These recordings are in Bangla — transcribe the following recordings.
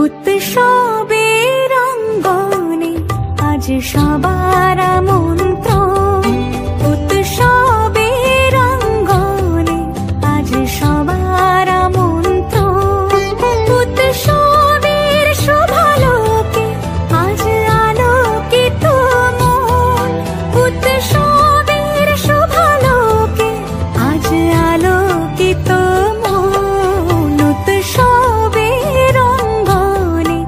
উৎসবের অঙ্গনে আজ সবার আমন্ত্রণ, উৎসবের অঙ্গনে আজ সবার আমন্ত্রণ, উৎসবের শোভালোকে আজ আলোকিত মন, উৎসবের শোভালোকে আজ আলোকিত মন, উৎসবের অঙ্গনে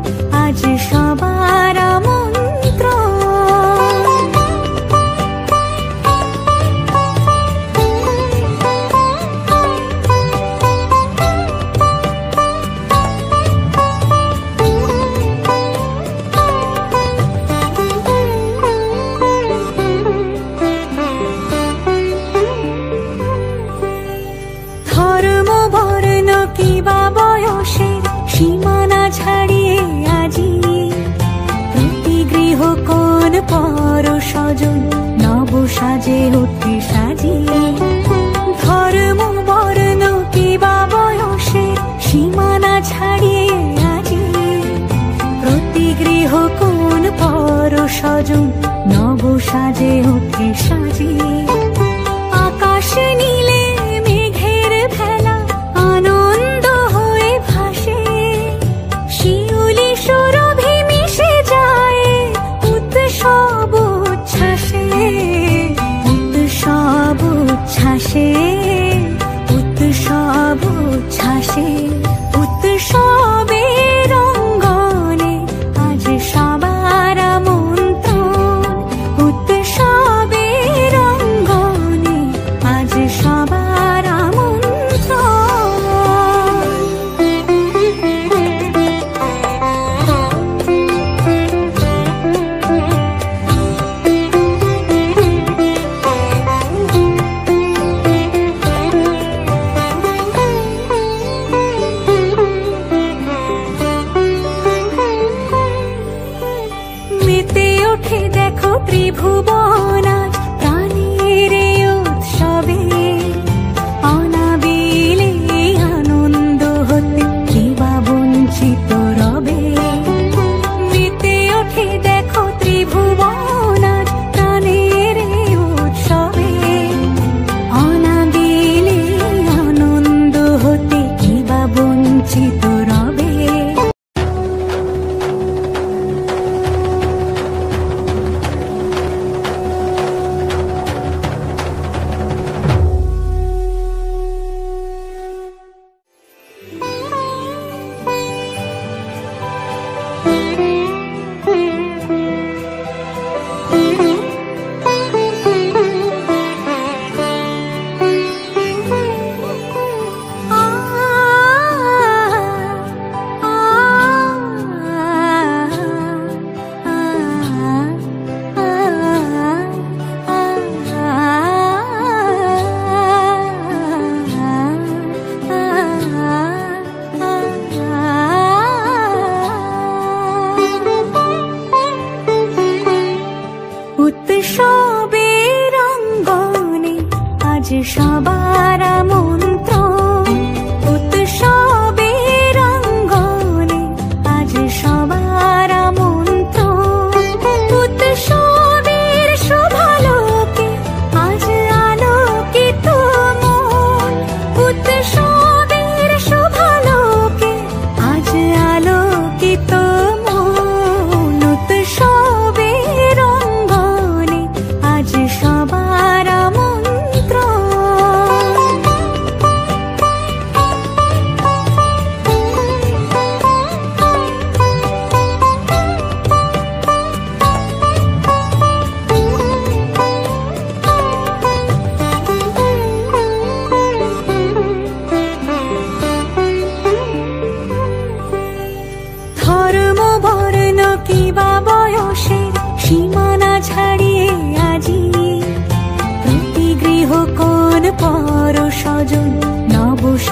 আজ সবার আমন্ত্রণ। ধর্ম বর্ণ কিবা বয়সের সীমানা ছাড়িয়ে আজি প্রতি গৃহ কোন পর স্বজন নব সাজে উঠে সাজিয়ে, ধর্ম বর্ণ কিবা বয়সের সীমানা ছাড়িয়ে আজি প্রতি গৃহ কোন পর স্বজন নব সাজে উঠে সাজিয়ে, আকাশ নীলে মেঘের ভেলা আনন্দ হয়ে ভাসে, শিউলি সুরভি মিশে যায় উৎসব উচ্ছ্বাসে, উৎসব উচ্ছ্বাসে, উৎসব উচ্ছ্বাসে, উৎসবের অঙ্গনে আজ সবার আমন্ত্রণ, উৎসবের অঙ্গনে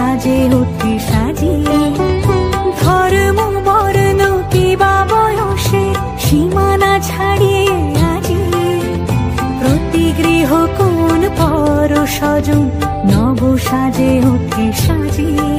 সাজে ওঠে সাজিয়ে। ধর্ম বর্ণ কিবা বয়সের সীমানা ছাড়িয়ে আজি প্রতি গৃহ কোন পর স্বজন নব সাজে ওঠে সাজিয়ে।